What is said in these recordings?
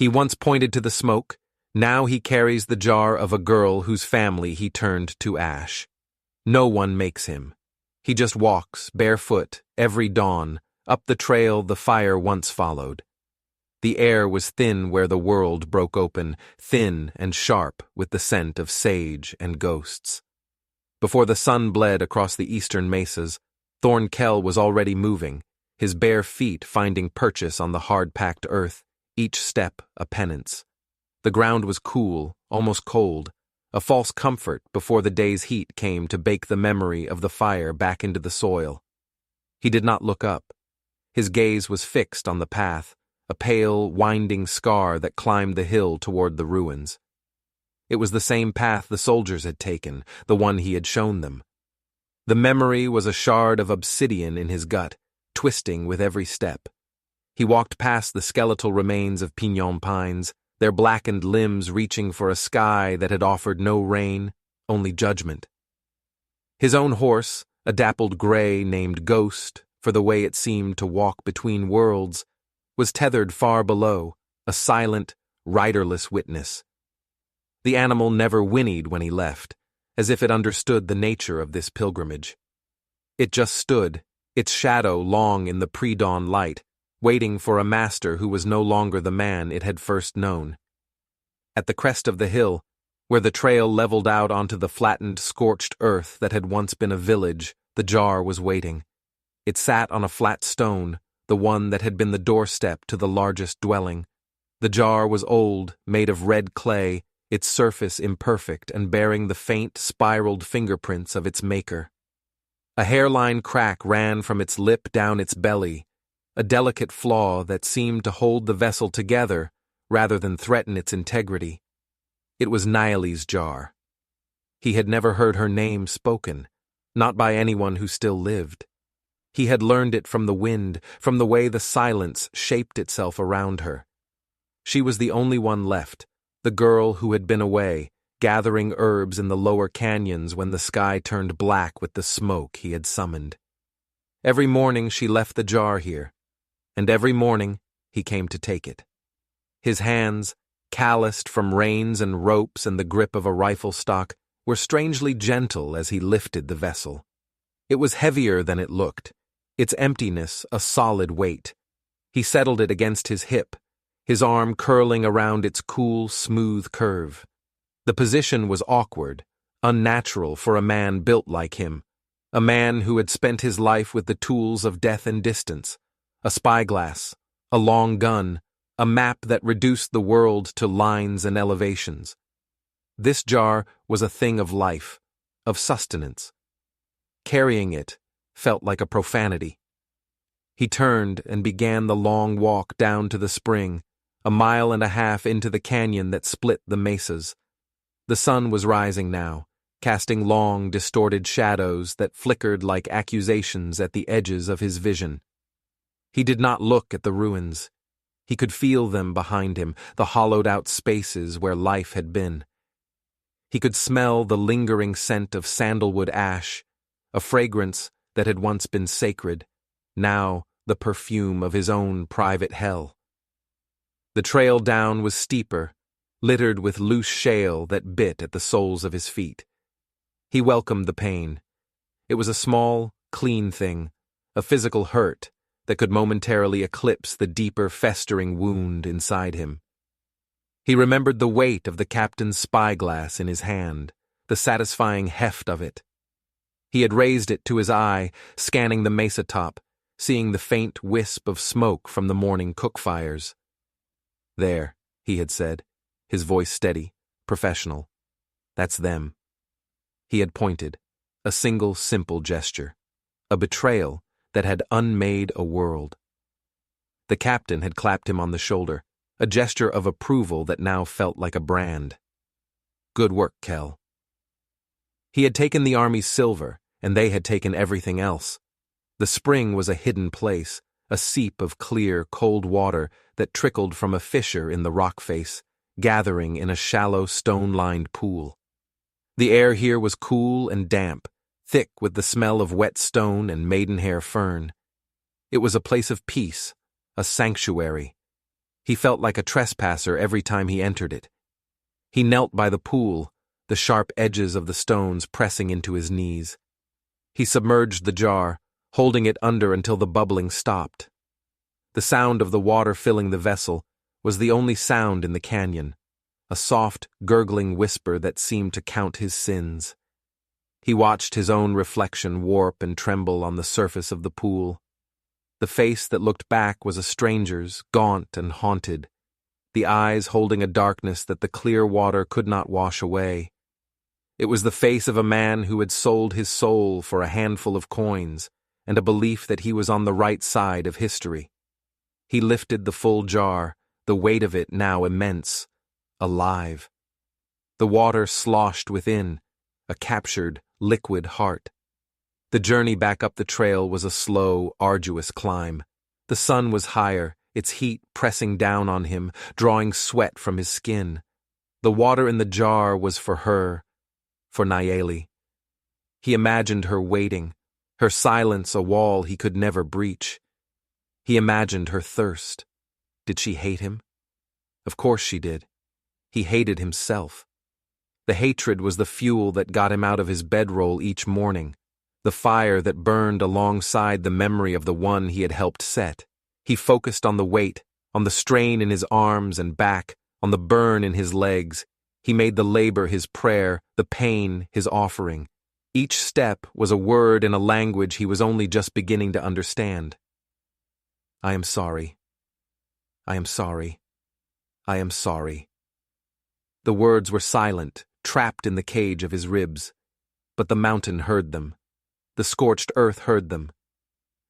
He once pointed to the smoke, now he carries the jar of a girl whose family he turned to ash. No one makes him. He just walks, barefoot, every dawn, up the trail the fire once followed. The air was thin where the world broke open, thin and sharp with the scent of sage and ghosts. Before the sun bled across the eastern mesas, Thornkell was already moving, his bare feet finding purchase on the hard-packed earth, each step a penance. The ground was cool, almost cold, a false comfort before the day's heat came to bake the memory of the fire back into the soil. He did not look up. His gaze was fixed on the path, a pale, winding scar that climbed the hill toward the ruins. It was the same path the soldiers had taken, the one he had shown them. The memory was a shard of obsidian in his gut, twisting with every step. He walked past the skeletal remains of pinon pines, their blackened limbs reaching for a sky that had offered no rain, only judgment. His own horse, a dappled gray named Ghost, for the way it seemed to walk between worlds, was tethered far below, a silent, riderless witness. The animal never whinnied when he left, as if it understood the nature of this pilgrimage. It just stood, its shadow long in the pre-dawn light, waiting for a master who was no longer the man it had first known. At the crest of the hill, where the trail leveled out onto the flattened, scorched earth that had once been a village, the jar was waiting. It sat on a flat stone, the one that had been the doorstep to the largest dwelling. The jar was old, made of red clay, its surface imperfect and bearing the faint, spiraled fingerprints of its maker. A hairline crack ran from its lip down its belly, a delicate flaw that seemed to hold the vessel together rather than threaten its integrity. It was Nayeli's jar. He had never heard her name spoken, not by anyone who still lived. He had learned it from the wind, from the way the silence shaped itself around her. She was the only one left, the girl who had been away, gathering herbs in the lower canyons when the sky turned black with the smoke he had summoned. Every morning she left the jar here, and every morning he came to take it. His hands, calloused from reins and ropes and the grip of a rifle stock, were strangely gentle as he lifted the vessel. It was heavier than it looked, its emptiness a solid weight. He settled it against his hip, his arm curling around its cool, smooth curve. The position was awkward, unnatural for a man built like him, a man who had spent his life with the tools of death and distance, a spyglass, a long gun, a map that reduced the world to lines and elevations. This jar was a thing of life, of sustenance. Carrying it felt like a profanity. He turned and began the long walk down to the spring, a mile and a half into the canyon that split the mesas. The sun was rising now, casting long, distorted shadows that flickered like accusations at the edges of his vision. He did not look at the ruins. He could feel them behind him, the hollowed-out spaces where life had been. He could smell the lingering scent of sandalwood ash, a fragrance that had once been sacred, now the perfume of his own private hell. The trail down was steeper, littered with loose shale that bit at the soles of his feet. He welcomed the pain. It was a small, clean thing, a physical hurt that could momentarily eclipse the deeper, festering wound inside him. He remembered the weight of the captain's spyglass in his hand, the satisfying heft of it. He had raised it to his eye, scanning the mesa top, seeing the faint wisp of smoke from the morning cook fires. "There," he had said, his voice steady, professional. "That's them." He had pointed, a single simple gesture, a betrayal that had unmade a world. The captain had clapped him on the shoulder, a gesture of approval that now felt like a brand. "Good work, Kell." He had taken the army's silver, and they had taken everything else. The spring was a hidden place, a seep of clear, cold water that trickled from a fissure in the rock face, gathering in a shallow, stone-lined pool. The air here was cool and damp, thick with the smell of wet stone and maidenhair fern. It was a place of peace, a sanctuary. He felt like a trespasser every time he entered it. He knelt by the pool, the sharp edges of the stones pressing into his knees. He submerged the jar, holding it under until the bubbling stopped. The sound of the water filling the vessel was the only sound in the canyon, a soft, gurgling whisper that seemed to count his sins. He watched his own reflection warp and tremble on the surface of the pool. The face that looked back was a stranger's, gaunt and haunted, the eyes holding a darkness that the clear water could not wash away. It was the face of a man who had sold his soul for a handful of coins and a belief that he was on the right side of history. He lifted the full jar, the weight of it now immense, alive. The water sloshed within, a captured, liquid heart. The journey back up the trail was a slow, arduous climb. The sun was higher, its heat pressing down on him, drawing sweat from his skin. The water in the jar was for her, for Nayeli. He imagined her waiting, her silence a wall he could never breach. He imagined her thirst. Did she hate him? Of course she did. He hated himself. The hatred was the fuel that got him out of his bedroll each morning, the fire that burned alongside the memory of the one he had helped set. He focused on the weight, on the strain in his arms and back, on the burn in his legs. He made the labor his prayer, the pain his offering. Each step was a word in a language he was only just beginning to understand. I am sorry. I am sorry. I am sorry. The words were silent, trapped in the cage of his ribs. But the mountain heard them. The scorched earth heard them.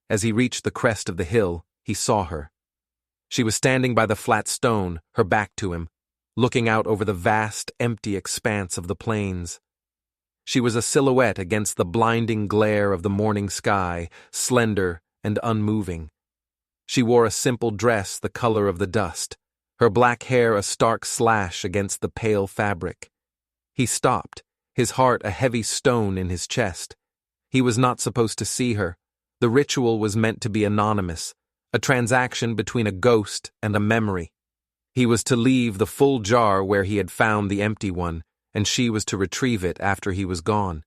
As he reached the crest of the hill, he saw her. She was standing by the flat stone, her back to him, looking out over the vast, empty expanse of the plains. She was a silhouette against the blinding glare of the morning sky, slender and unmoving. She wore a simple dress the color of the dust, her black hair a stark slash against the pale fabric. He stopped, his heart a heavy stone in his chest. He was not supposed to see her. The ritual was meant to be anonymous, a transaction between a ghost and a memory. He was to leave the full jar where he had found the empty one, and she was to retrieve it after he was gone.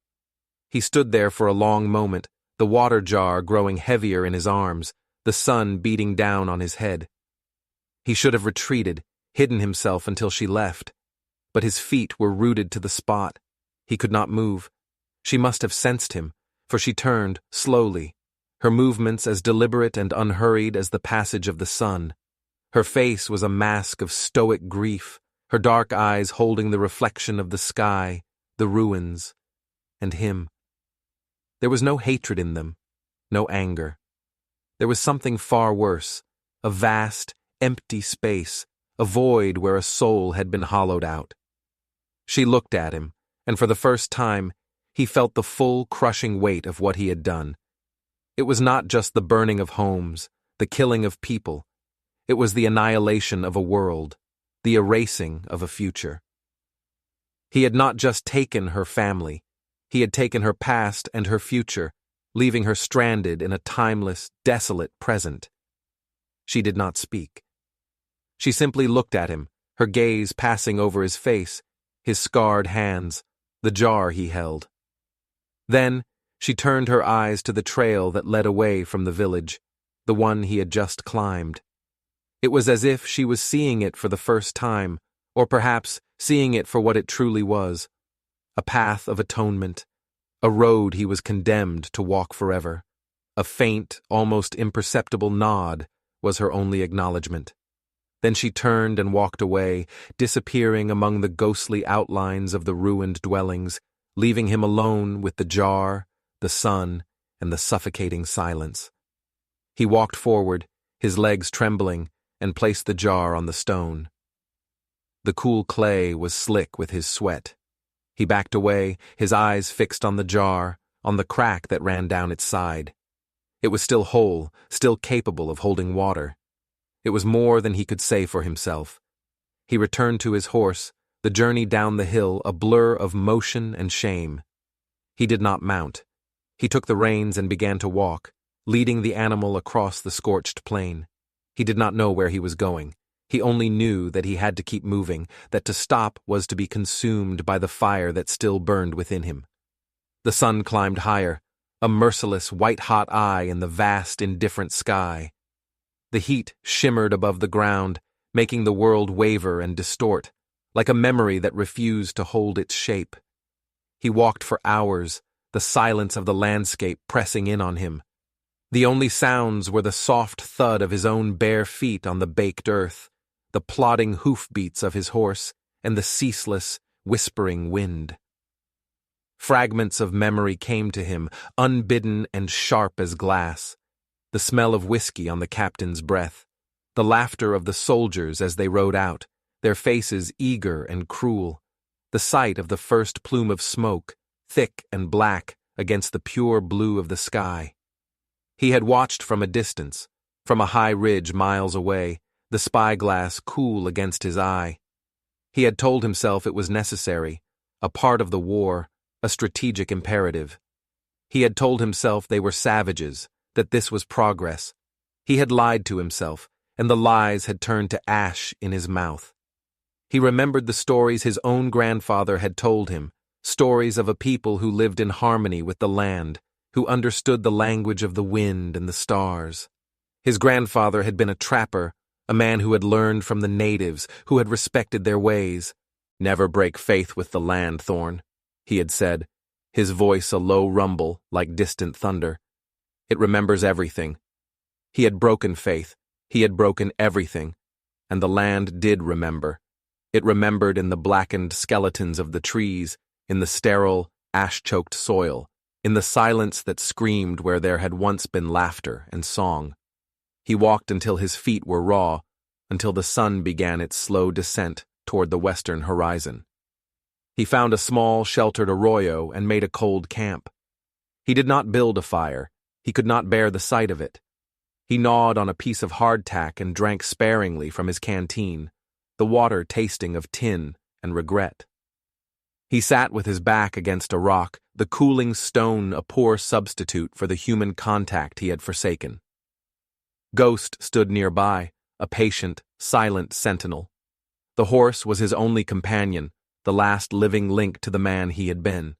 He stood there for a long moment, the water jar growing heavier in his arms, the sun beating down on his head. He should have retreated, hidden himself until she left. But his feet were rooted to the spot. He could not move. She must have sensed him, for she turned, slowly, her movements as deliberate and unhurried as the passage of the sun. Her face was a mask of stoic grief, her dark eyes holding the reflection of the sky, the ruins, and him. There was no hatred in them, no anger. There was something far worse, a vast, empty space, a void where a soul had been hollowed out. She looked at him, and for the first time, he felt the full, crushing weight of what he had done. It was not just the burning of homes, the killing of people. It was the annihilation of a world, the erasing of a future. He had not just taken her family, he had taken her past and her future, leaving her stranded in a timeless, desolate present. She did not speak. She simply looked at him, her gaze passing over his face, his scarred hands, the jar he held. Then, she turned her eyes to the trail that led away from the village, the one he had just climbed. It was as if she was seeing it for the first time, or perhaps seeing it for what it truly was, a path of atonement, a road he was condemned to walk forever. A faint, almost imperceptible nod was her only acknowledgement. Then she turned and walked away, disappearing among the ghostly outlines of the ruined dwellings, leaving him alone with the jar, the sun, and the suffocating silence. He walked forward, his legs trembling, and placed the jar on the stone. The cool clay was slick with his sweat. He backed away, his eyes fixed on the jar, on the crack that ran down its side. It was still whole, still capable of holding water. It was more than he could say for himself. He returned to his horse, the journey down the hill a blur of motion and shame. He did not mount. He took the reins and began to walk, leading the animal across the scorched plain. He did not know where he was going. He only knew that he had to keep moving, that to stop was to be consumed by the fire that still burned within him. The sun climbed higher, a merciless white-hot eye in the vast, indifferent sky. The heat shimmered above the ground, making the world waver and distort, like a memory that refused to hold its shape. He walked for hours, the silence of the landscape pressing in on him. The only sounds were the soft thud of his own bare feet on the baked earth, the plodding hoofbeats of his horse, and the ceaseless, whispering wind. Fragments of memory came to him, unbidden and sharp as glass. The smell of whiskey on the captain's breath, the laughter of the soldiers as they rode out, their faces eager and cruel, the sight of the first plume of smoke, thick and black against the pure blue of the sky. He had watched from a distance, from a high ridge miles away, the spyglass cool against his eye. He had told himself it was necessary, a part of the war, a strategic imperative. He had told himself they were savages, that this was progress. He had lied to himself, and the lies had turned to ash in his mouth. He remembered the stories his own grandfather had told him, stories of a people who lived in harmony with the land, who understood the language of the wind and the stars. His grandfather had been a trapper, a man who had learned from the natives, who had respected their ways. "Never break faith with the land, Thorn," he had said, his voice a low rumble like distant thunder. It remembers everything. He had broken faith. He had broken everything. And the land did remember. It remembered in the blackened skeletons of the trees, in the sterile, ash-choked soil, in the silence that screamed where there had once been laughter and song. He walked until his feet were raw, until the sun began its slow descent toward the western horizon. He found a small, sheltered arroyo and made a cold camp. He did not build a fire. He could not bear the sight of it. He gnawed on a piece of hardtack and drank sparingly from his canteen, the water tasting of tin and regret. He sat with his back against a rock, the cooling stone a poor substitute for the human contact he had forsaken. Ghost stood nearby, a patient, silent sentinel. The horse was his only companion, the last living link to the man he had been.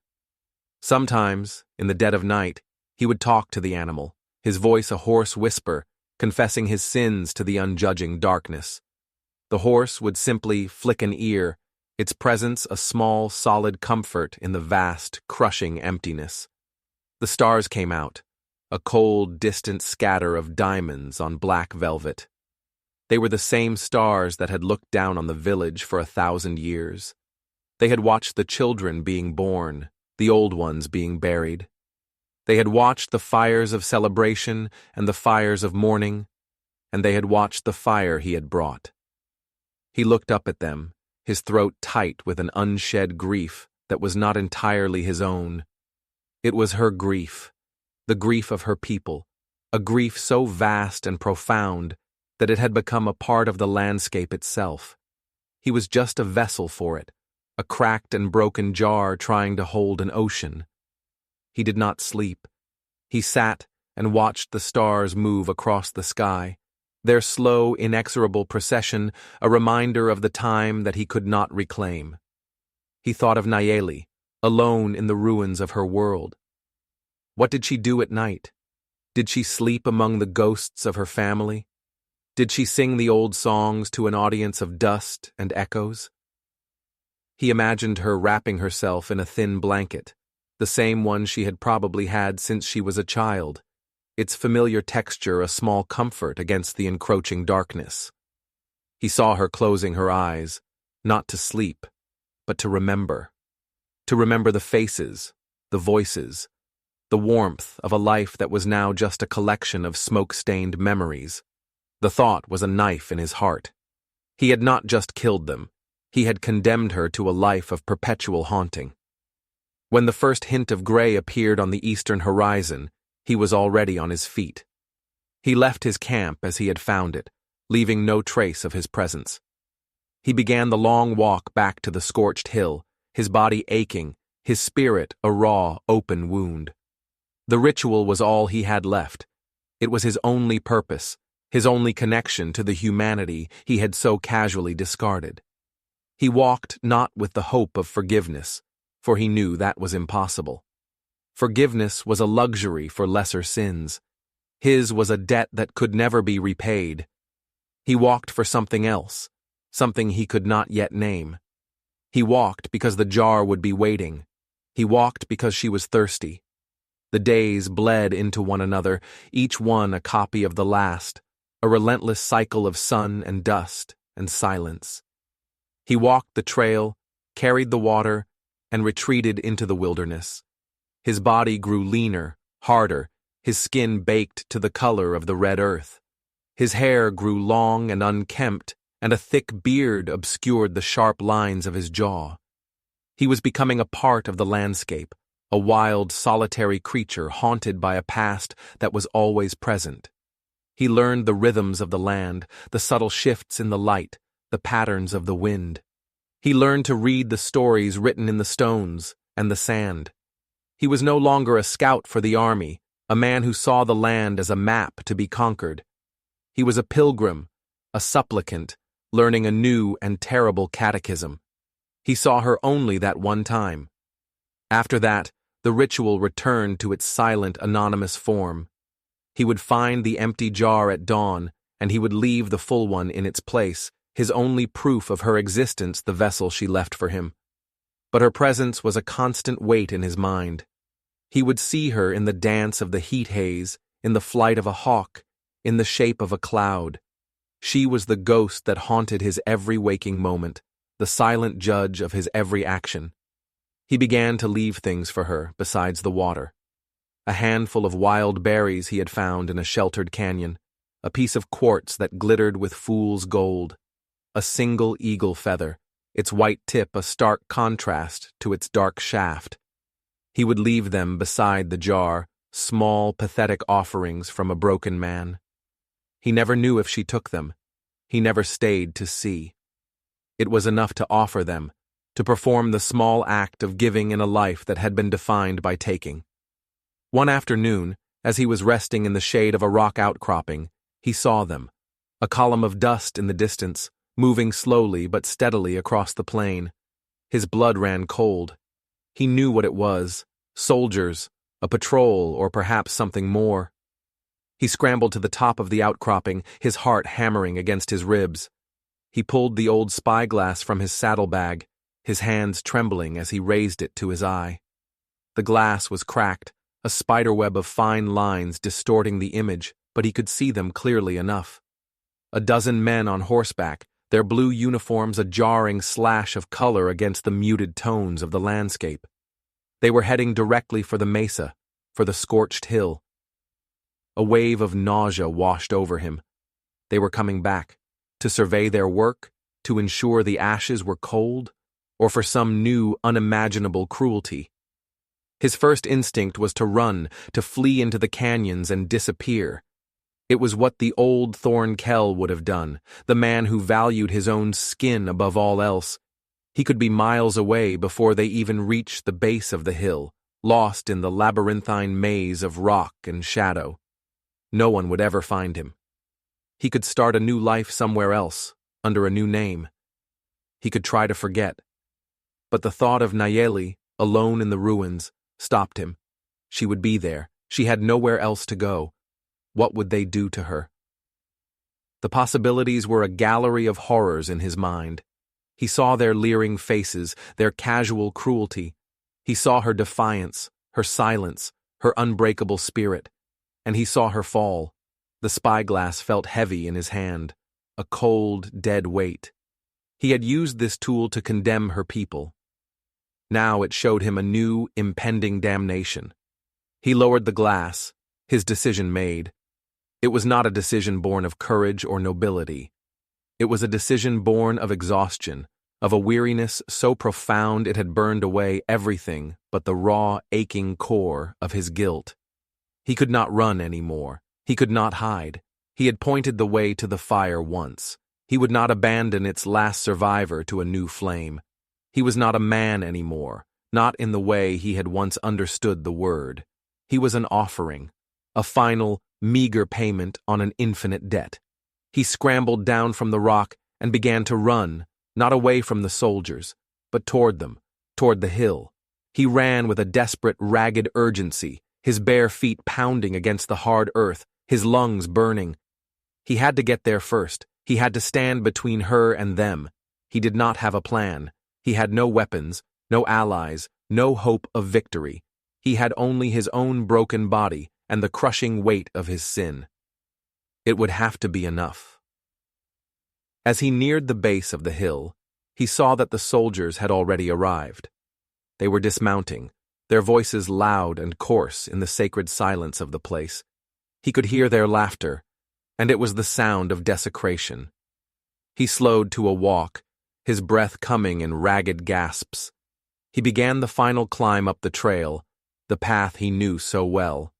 Sometimes, in the dead of night, he would talk to the animal, his voice a hoarse whisper, confessing his sins to the unjudging darkness. The horse would simply flick an ear, its presence a small, solid comfort in the vast, crushing emptiness. The stars came out, a cold, distant scatter of diamonds on black velvet. They were the same stars that had looked down on the village for 1,000 years. They had watched the children being born, the old ones being buried. They had watched the fires of celebration and the fires of mourning, and they had watched the fire he had brought. He looked up at them, his throat tight with an unshed grief that was not entirely his own. It was her grief, the grief of her people, a grief so vast and profound that it had become a part of the landscape itself. He was just a vessel for it, a cracked and broken jar trying to hold an ocean. He did not sleep. He sat and watched the stars move across the sky, their slow, inexorable procession a reminder of the time that he could not reclaim. He thought of Nayeli, alone in the ruins of her world. What did she do at night? Did she sleep among the ghosts of her family? Did she sing the old songs to an audience of dust and echoes? He imagined her wrapping herself in a thin blanket, the same one she had probably had since she was a child, its familiar texture a small comfort against the encroaching darkness. He saw her closing her eyes, not to sleep, but to remember the faces, the voices, the warmth of a life that was now just a collection of smoke-stained memories. The thought was a knife in his heart. He had not just killed them, he had condemned her to a life of perpetual haunting. When the first hint of gray appeared on the eastern horizon, he was already on his feet. He left his camp as he had found it, leaving no trace of his presence. He began the long walk back to the scorched hill, his body aching, his spirit a raw, open wound. The ritual was all he had left. It was his only purpose, his only connection to the humanity he had so casually discarded. He walked not with the hope of forgiveness, for he knew that was impossible. Forgiveness was a luxury for lesser sins. His was a debt that could never be repaid. He walked for something else, something he could not yet name. He walked because the jar would be waiting. He walked because she was thirsty. The days bled into one another, each one a copy of the last, a relentless cycle of sun and dust and silence. He walked the trail, carried the water, and retreated into the wilderness. His body grew leaner, harder, his skin baked to the color of the red earth. His hair grew long and unkempt, and a thick beard obscured the sharp lines of his jaw. He was becoming a part of the landscape, a wild, solitary creature haunted by a past that was always present. He learned the rhythms of the land, the subtle shifts in the light, the patterns of the wind. He learned to read the stories written in the stones and the sand. He was no longer a scout for the army, a man who saw the land as a map to be conquered. He was a pilgrim, a supplicant, learning a new and terrible catechism. He saw her only that one time. After that, the ritual returned to its silent, anonymous form. He would find the empty jar at dawn, and he would leave the full one in its place, his only proof of her existence the vessel she left for him. But her presence was a constant weight in his mind. He would see her in the dance of the heat haze, in the flight of a hawk, in the shape of a cloud. She was the ghost that haunted his every waking moment, the silent judge of his every action. He began to leave things for her besides the water. A handful of wild berries he had found in a sheltered canyon, a piece of quartz that glittered with fool's gold, a single eagle feather, its white tip a stark contrast to its dark shaft. He would leave them beside the jar, small, pathetic offerings from a broken man. He never knew if she took them. He never stayed to see. It was enough to offer them, to perform the small act of giving in a life that had been defined by taking. One afternoon, as he was resting in the shade of a rock outcropping, he saw them, a column of dust in the distance, moving slowly but steadily across the plain. His blood ran cold. He knew what it was, soldiers, a patrol, or perhaps something more. He scrambled to the top of the outcropping, his heart hammering against his ribs. He pulled the old spyglass from his saddlebag, his hands trembling as he raised it to his eye. The glass was cracked, a spiderweb of fine lines distorting the image, but he could see them clearly enough. A dozen men on horseback, their blue uniforms a jarring slash of color against the muted tones of the landscape. They were heading directly for the mesa, for the scorched hill. A wave of nausea washed over him. They were coming back, to survey their work, to ensure the ashes were cold, or for some new, unimaginable cruelty. His first instinct was to run, to flee into the canyons and disappear. It was what the old Thornkell would have done, the man who valued his own skin above all else. He could be miles away before they even reached the base of the hill, lost in the labyrinthine maze of rock and shadow. No one would ever find him. He could start a new life somewhere else, under a new name. He could try to forget. But the thought of Nayeli, alone in the ruins, stopped him. She would be there. She had nowhere else to go. What would they do to her? The possibilities were a gallery of horrors in his mind. He saw their leering faces, their casual cruelty. He saw her defiance, her silence, her unbreakable spirit. And he saw her fall. The spyglass felt heavy in his hand, a cold, dead weight. He had used this tool to condemn her people. Now it showed him a new, impending damnation. He lowered the glass, his decision made. It was not a decision born of courage or nobility. It was a decision born of exhaustion, of a weariness so profound it had burned away everything but the raw, aching core of his guilt. He could not run any more. He could not hide. He had pointed the way to the fire once. He would not abandon its last survivor to a new flame. He was not a man anymore, not in the way he had once understood the word. He was an offering, a final, meager payment on an infinite debt. He scrambled down from the rock and began to run, not away from the soldiers, but toward them, toward the hill. He ran with a desperate, ragged urgency, his bare feet pounding against the hard earth, his lungs burning. He had to get there first. He had to stand between her and them. He did not have a plan. He had no weapons, no allies, no hope of victory. He had only his own broken body and the crushing weight of his sin. It would have to be enough. As he neared the base of the hill, he saw that the soldiers had already arrived. They were dismounting, their voices loud and coarse in the sacred silence of the place. He could hear their laughter, and it was the sound of desecration. He slowed to a walk, his breath coming in ragged gasps. He began the final climb up the trail, the path he knew so well.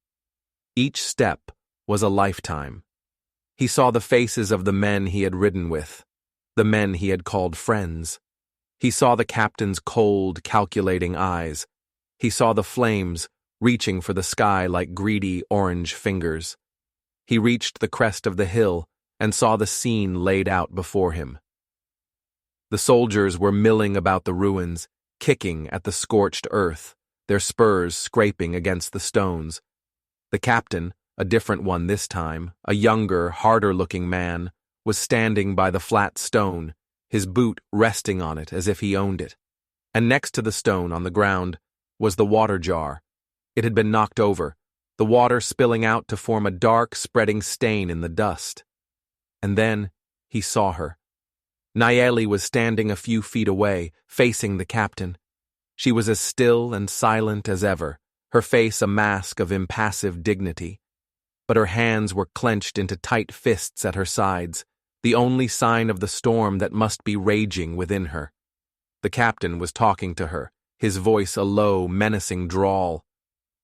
Each step was a lifetime. He saw the faces of the men he had ridden with, the men he had called friends. He saw the captain's cold, calculating eyes. He saw the flames reaching for the sky like greedy orange fingers. He reached the crest of the hill and saw the scene laid out before him. The soldiers were milling about the ruins, kicking at the scorched earth, their spurs scraping against the stones. The captain, a different one this time, a younger, harder-looking man, was standing by the flat stone, his boot resting on it as if he owned it. And next to the stone on the ground was the water jar. It had been knocked over, the water spilling out to form a dark, spreading stain in the dust. And then he saw her. Nayeli was standing a few feet away, facing the captain. She was as still and silent as ever, her face a mask of impassive dignity. But her hands were clenched into tight fists at her sides, the only sign of the storm that must be raging within her. The captain was talking to her, his voice a low, menacing drawl.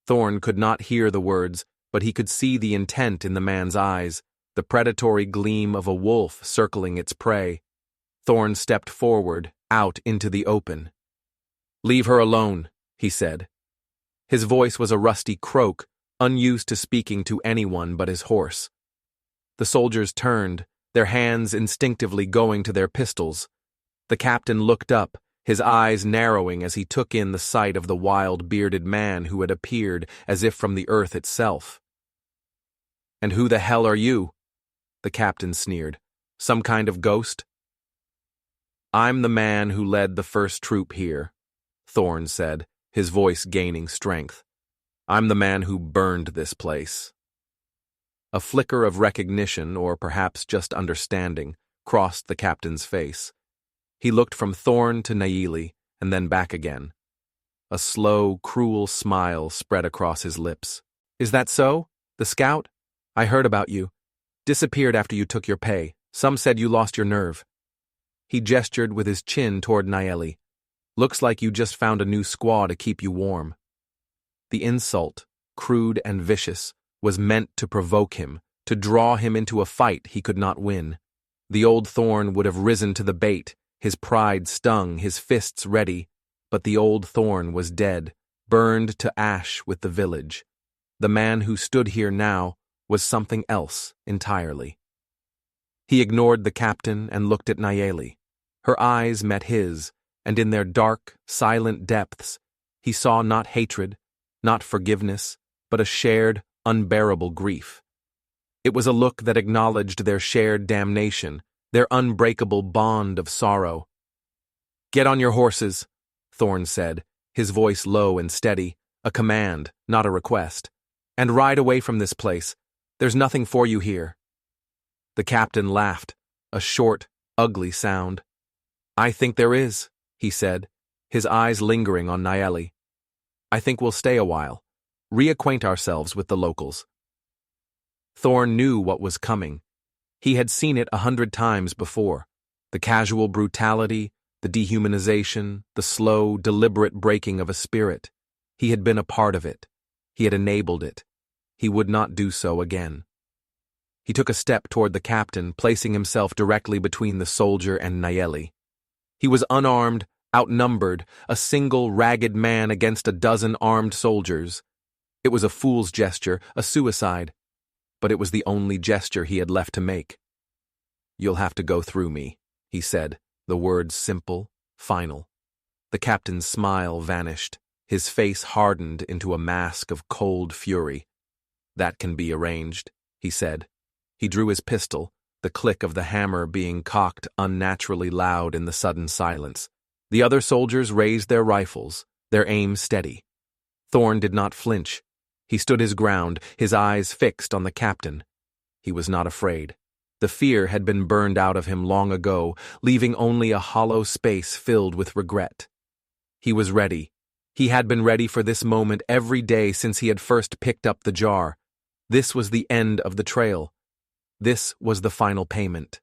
Thorn could not hear the words, but he could see the intent in the man's eyes, the predatory gleam of a wolf circling its prey. Thorn stepped forward, out into the open. "Leave her alone," he said. His voice was a rusty croak, unused to speaking to anyone but his horse. The soldiers turned, their hands instinctively going to their pistols. The captain looked up, his eyes narrowing as he took in the sight of the wild, bearded man who had appeared as if from the earth itself. "And who the hell are you?" the captain sneered. "Some kind of ghost?" "I'm the man who led the first troop here," Thorn said, his voice gaining strength. "I'm the man who burned this place." A flicker of recognition, or perhaps just understanding, crossed the captain's face. He looked from Thorn to Nayeli, and then back again. A slow, cruel smile spread across his lips. "Is that so? The scout? I heard about you. Disappeared after you took your pay. Some said you lost your nerve." He gestured with his chin toward Nayeli. "Looks like you just found a new squaw to keep you warm." The insult, crude and vicious, was meant to provoke him, to draw him into a fight he could not win. The old Thorn would have risen to the bait, his pride stung, his fists ready, but the old Thorn was dead, burned to ash with the village. The man who stood here now was something else entirely. He ignored the captain and looked at Nayeli. Her eyes met his, and in their dark, silent depths, he saw not hatred, not forgiveness, but a shared, unbearable grief. It was a look that acknowledged their shared damnation, their unbreakable bond of sorrow. "Get on your horses," Thorn said, his voice low and steady, a command, not a request, "and ride away from this place. There's nothing for you here." The captain laughed, a short, ugly sound. "I think there is," he said, his eyes lingering on Nayeli. "I think we'll stay a while, reacquaint ourselves with the locals." Thorn knew what was coming. He had seen it 100 times before. The casual brutality, the dehumanization, the slow, deliberate breaking of a spirit. He had been a part of it. He had enabled it. He would not do so again. He took a step toward the captain, placing himself directly between the soldier and Nayeli. He was unarmed, outnumbered, a single ragged man against a dozen armed soldiers. It was a fool's gesture, a suicide, but it was the only gesture he had left to make. "You'll have to go through me," he said, the words simple, final. The captain's smile vanished. His face hardened into a mask of cold fury. "That can be arranged," he said. He drew his pistol, the click of the hammer being cocked unnaturally loud in the sudden silence. The other soldiers raised their rifles, their aim steady. Thorn did not flinch. He stood his ground, his eyes fixed on the captain. He was not afraid. The fear had been burned out of him long ago, leaving only a hollow space filled with regret. He was ready. He had been ready for this moment every day since he had first picked up the jar. This was the end of the trail. This was the final payment.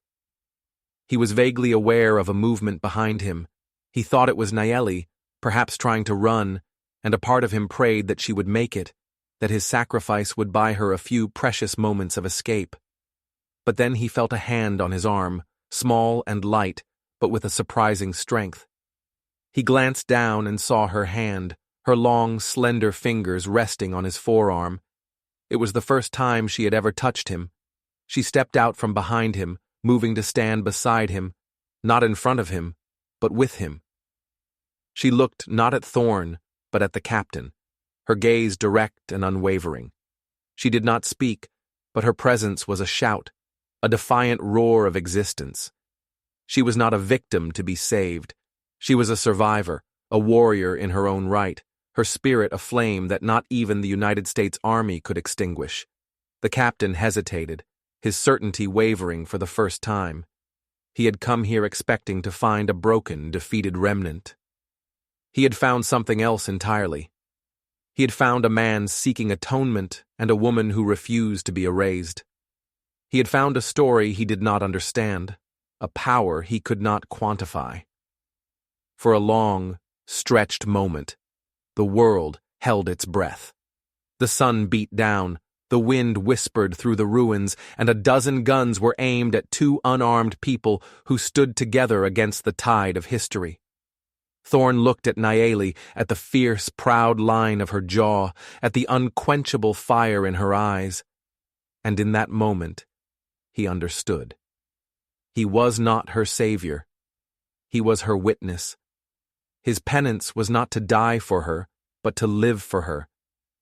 He was vaguely aware of a movement behind him. He thought it was Nayeli, perhaps trying to run, and a part of him prayed that she would make it, that his sacrifice would buy her a few precious moments of escape. But then he felt a hand on his arm, small and light, but with a surprising strength. He glanced down and saw her hand, her long, slender fingers resting on his forearm. It was the first time she had ever touched him. She stepped out from behind him, moving to stand beside him, not in front of him, but with him. She looked not at Thorn, but at the captain, her gaze direct and unwavering. She did not speak, but her presence was a shout, a defiant roar of existence. She was not a victim to be saved. She was a survivor, a warrior in her own right, her spirit a flame that not even the United States Army could extinguish. The captain hesitated, his certainty wavering for the first time. He had come here expecting to find a broken, defeated remnant. He had found something else entirely. He had found a man seeking atonement and a woman who refused to be erased. He had found a story he did not understand, a power he could not quantify. For a long, stretched moment, the world held its breath. The sun beat down, the wind whispered through the ruins, and a dozen guns were aimed at two unarmed people who stood together against the tide of history. Thorn looked at Nayeli, at the fierce, proud line of her jaw, at the unquenchable fire in her eyes, and in that moment, he understood. He was not her savior. He was her witness. His penance was not to die for her, but to live for her,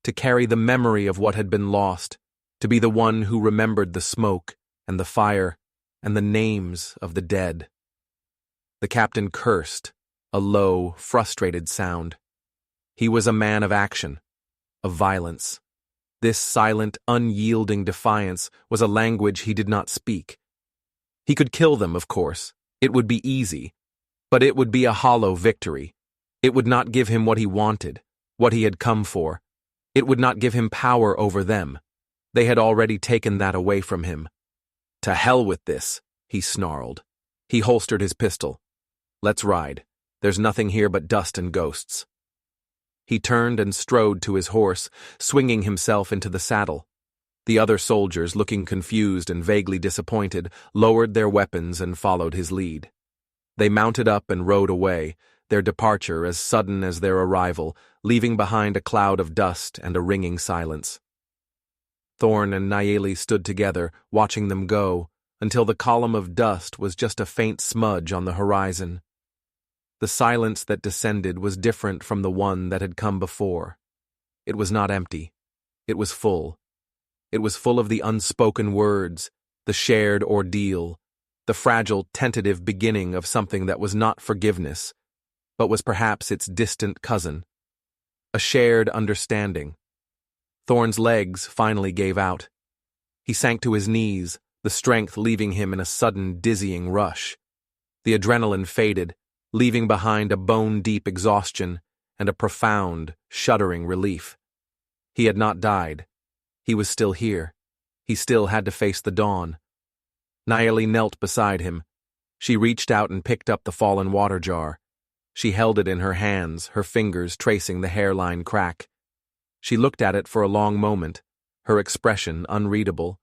to carry the memory of what had been lost, to be the one who remembered the smoke and the fire and the names of the dead. The captain cursed, a low, frustrated sound. He was a man of action, of violence. This silent, unyielding defiance was a language he did not speak. He could kill them, of course. It would be easy. But it would be a hollow victory. It would not give him what he wanted, what he had come for. It would not give him power over them. They had already taken that away from him. "To hell with this," he snarled. He holstered his pistol. "Let's ride. There's nothing here but dust and ghosts." He turned and strode to his horse, swinging himself into the saddle. The other soldiers, looking confused and vaguely disappointed, lowered their weapons and followed his lead. They mounted up and rode away, their departure as sudden as their arrival, leaving behind a cloud of dust and a ringing silence. Thorn and Nayeli stood together, watching them go, until the column of dust was just a faint smudge on the horizon. The silence that descended was different from the one that had come before. It was not empty. It was full. It was full of the unspoken words, the shared ordeal, the fragile, tentative beginning of something that was not forgiveness, but was perhaps its distant cousin. A shared understanding. Thorn's legs finally gave out. He sank to his knees, the strength leaving him in a sudden, dizzying rush. The adrenaline faded, leaving behind a bone-deep exhaustion and a profound, shuddering relief. He had not died. He was still here. He still had to face the dawn. Nayeli knelt beside him. She reached out and picked up the fallen water jar. She held it in her hands, her fingers tracing the hairline crack. She looked at it for a long moment, her expression unreadable.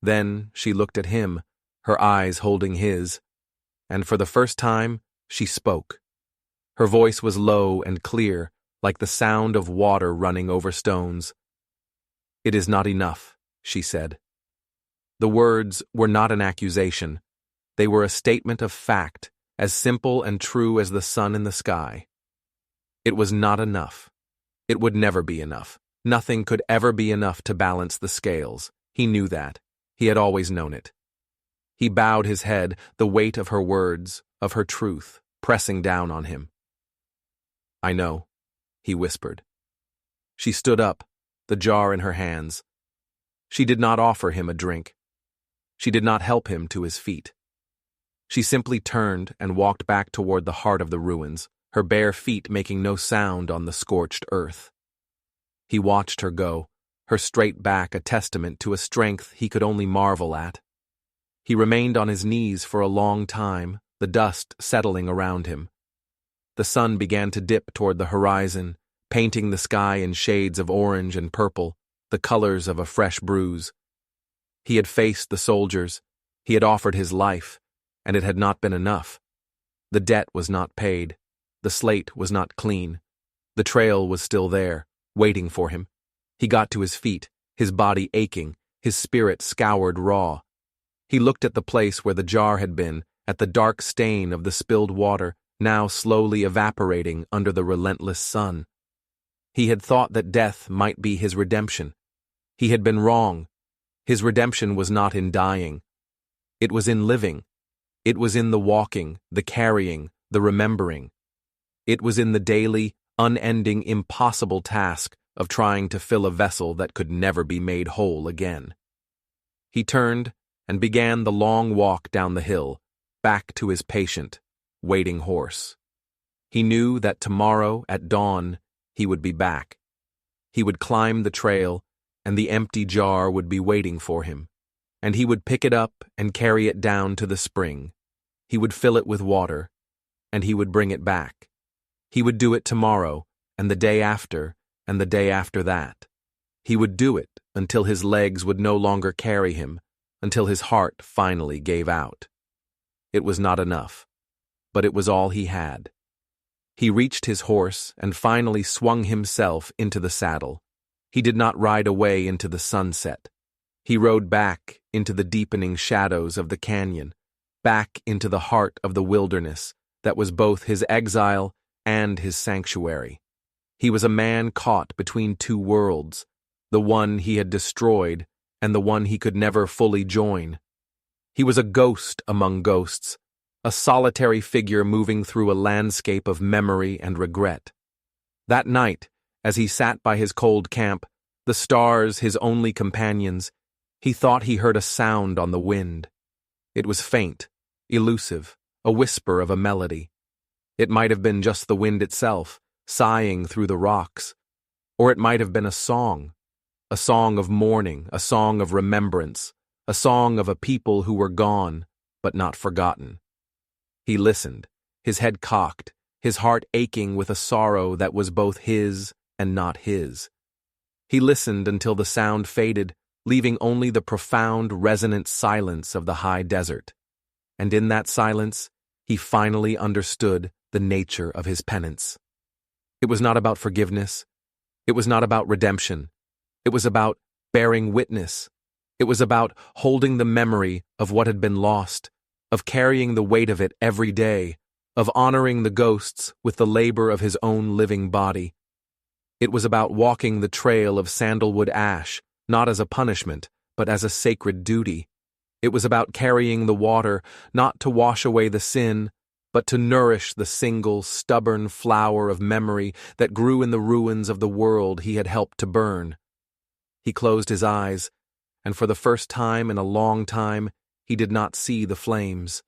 Then she looked at him, her eyes holding his, and for the first time, she spoke. Her voice was low and clear, like the sound of water running over stones. "It is not enough," she said. The words were not an accusation. They were a statement of fact, as simple and true as the sun in the sky. It was not enough. It would never be enough. Nothing could ever be enough to balance the scales. He knew that. He had always known it. He bowed his head, the weight of her words, of her truth, pressing down on him. "I know," he whispered. She stood up, the jar in her hands. She did not offer him a drink. She did not help him to his feet. She simply turned and walked back toward the heart of the ruins, her bare feet making no sound on the scorched earth. He watched her go, her straight back a testament to a strength he could only marvel at. He remained on his knees for a long time, the dust settling around him. The sun began to dip toward the horizon, painting the sky in shades of orange and purple, the colors of a fresh bruise. He had faced the soldiers, he had offered his life, and it had not been enough. The debt was not paid, the slate was not clean. The trail was still there, waiting for him. He got to his feet, his body aching, his spirit scoured raw. He looked at the place where the jar had been, at the dark stain of the spilled water, now slowly evaporating under the relentless sun. He had thought that death might be his redemption. He had been wrong. His redemption was not in dying. It was in living. It was in the walking, the carrying, the remembering. It was in the daily, unending, impossible task of trying to fill a vessel that could never be made whole again. He turned and began the long walk down the hill, back to his patient, waiting horse. He knew that tomorrow at dawn he would be back. He would climb the trail, and the empty jar would be waiting for him, and he would pick it up and carry it down to the spring. He would fill it with water, and he would bring it back. He would do it tomorrow, and the day after, and the day after that. He would do it until his legs would no longer carry him, until his heart finally gave out. It was not enough, but it was all he had. He reached his horse and finally swung himself into the saddle. He did not ride away into the sunset. He rode back into the deepening shadows of the canyon, back into the heart of the wilderness that was both his exile and his sanctuary. He was a man caught between two worlds, the one he had destroyed and the one he could never fully join. He was a ghost among ghosts, a solitary figure moving through a landscape of memory and regret. That night, as he sat by his cold camp, the stars his only companions, he thought he heard a sound on the wind. It was faint, elusive, a whisper of a melody. It might have been just the wind itself, sighing through the rocks, or it might have been a song of mourning, a song of remembrance, a song of a people who were gone, but not forgotten. He listened, his head cocked, his heart aching with a sorrow that was both his and not his. He listened until the sound faded, leaving only the profound, resonant silence of the high desert. And in that silence, he finally understood the nature of his penance. It was not about forgiveness. It was not about redemption. It was about bearing witness. It was about holding the memory of what had been lost, of carrying the weight of it every day, of honoring the ghosts with the labor of his own living body. It was about walking the trail of sandalwood ash, not as a punishment, but as a sacred duty. It was about carrying the water, not to wash away the sin, but to nourish the single, stubborn flower of memory that grew in the ruins of the world he had helped to burn. He closed his eyes, and for the first time in a long time, he did not see the flames.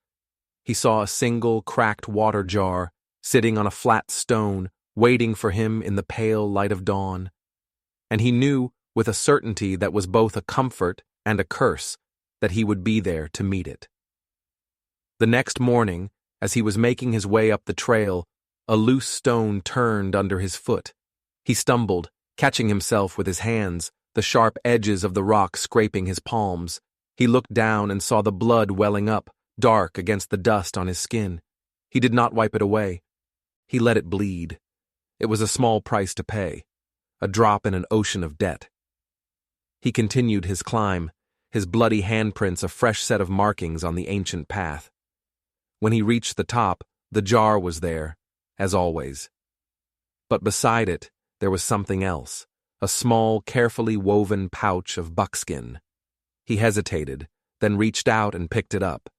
He saw a single cracked water jar, sitting on a flat stone, waiting for him in the pale light of dawn. And he knew, with a certainty that was both a comfort and a curse, that he would be there to meet it. The next morning, as he was making his way up the trail, a loose stone turned under his foot. He stumbled, catching himself with his hands, the sharp edges of the rock scraping his palms. He looked down and saw the blood welling up, dark against the dust on his skin. He did not wipe it away. He let it bleed. It was a small price to pay, a drop in an ocean of debt. He continued his climb, his bloody handprints a fresh set of markings on the ancient path. When he reached the top, the jar was there, as always. But beside it, there was something else, a small, carefully woven pouch of buckskin. He hesitated, then reached out and picked it up.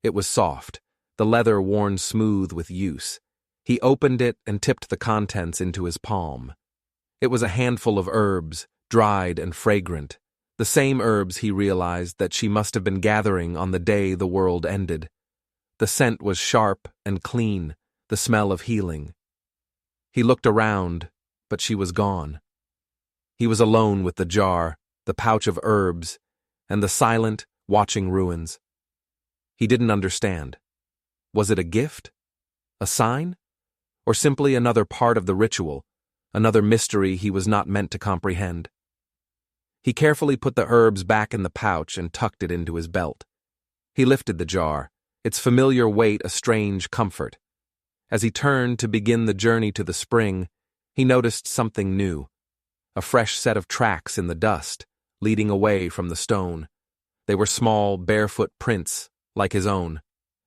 It was soft, the leather worn smooth with use. He opened it and tipped the contents into his palm. It was a handful of herbs, dried and fragrant, the same herbs he realized that she must have been gathering on the day the world ended. The scent was sharp and clean, the smell of healing. He looked around, but she was gone. He was alone with the jar, the pouch of herbs, and the silent, watching ruins. He didn't understand. Was it a gift? A sign? Or simply another part of the ritual, another mystery he was not meant to comprehend? He carefully put the herbs back in the pouch and tucked it into his belt. He lifted the jar, its familiar weight a strange comfort. As he turned to begin the journey to the spring, he noticed something new. A fresh set of tracks in the dust, leading away from the stone. They were small, barefoot prints, like his own.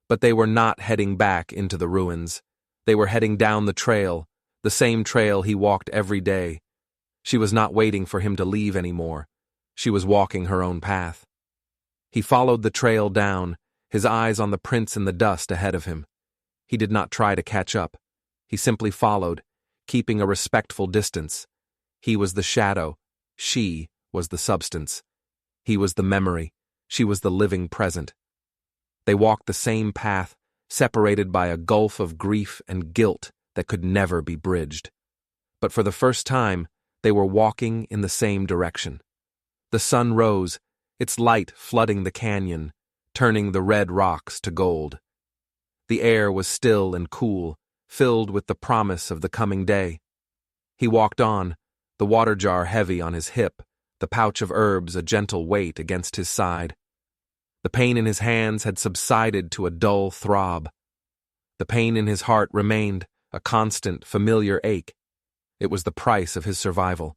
But they were not heading back into the ruins. They were heading down the trail, the same trail he walked every day. She was not waiting for him to leave anymore. She was walking her own path. He followed the trail down, his eyes on the prints in the dust ahead of him. He did not try to catch up. He simply followed, keeping a respectful distance. He was the shadow. She was the substance. He was the memory. She was the living present. They walked the same path, separated by a gulf of grief and guilt that could never be bridged. But for the first time, they were walking in the same direction. The sun rose, its light flooding the canyon, turning the red rocks to gold. The air was still and cool, filled with the promise of the coming day. He walked on, the water jar heavy on his hip, the pouch of herbs a gentle weight against his side. The pain in his hands had subsided to a dull throb. The pain in his heart remained, a constant, familiar ache. It was the price of his survival.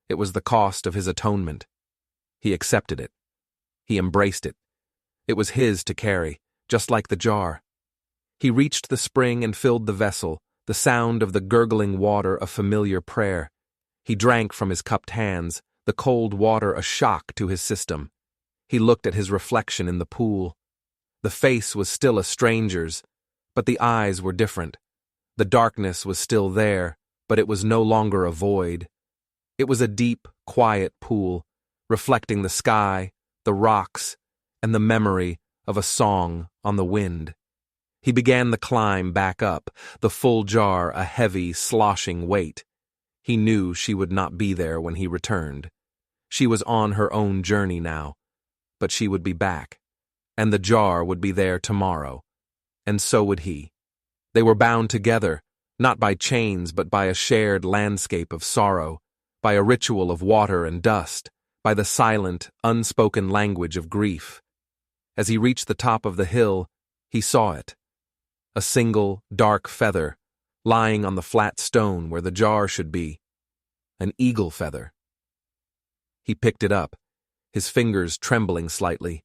It was the cost of his atonement. He accepted it. He embraced it. It was his to carry, just like the jar. He reached the spring and filled the vessel, the sound of the gurgling water a familiar prayer. He drank from his cupped hands, the cold water a shock to his system. He looked at his reflection in the pool. The face was still a stranger's, but the eyes were different. The darkness was still there, but it was no longer a void. It was a deep, quiet pool, reflecting the sky, the rocks, and the memory of a song on the wind. He began the climb back up, the full jar a heavy, sloshing weight. He knew she would not be there when he returned. She was on her own journey now, but she would be back, and the jar would be there tomorrow, and so would he. They were bound together, not by chains but by a shared landscape of sorrow, by a ritual of water and dust, by the silent, unspoken language of grief. As he reached the top of the hill, he saw it. A single, dark feather, lying on the flat stone where the jar should be. An eagle feather. He picked it up, his fingers trembling slightly.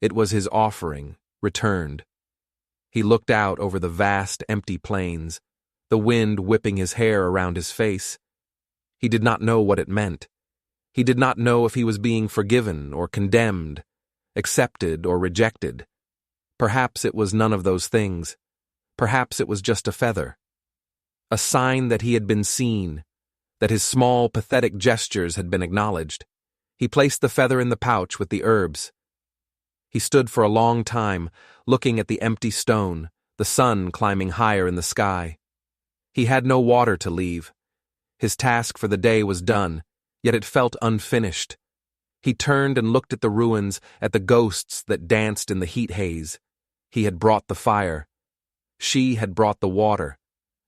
It was his offering, returned. He looked out over the vast, empty plains, the wind whipping his hair around his face. He did not know what it meant. He did not know if he was being forgiven or condemned, accepted or rejected. Perhaps it was none of those things. Perhaps it was just a feather. A sign that he had been seen, that his small, pathetic gestures had been acknowledged. He placed the feather in the pouch with the herbs. He stood for a long time, looking at the empty stone, the sun climbing higher in the sky. He had no water to leave. His task for the day was done, yet it felt unfinished. He turned and looked at the ruins, at the ghosts that danced in the heat haze. He had brought the fire. She had brought the water.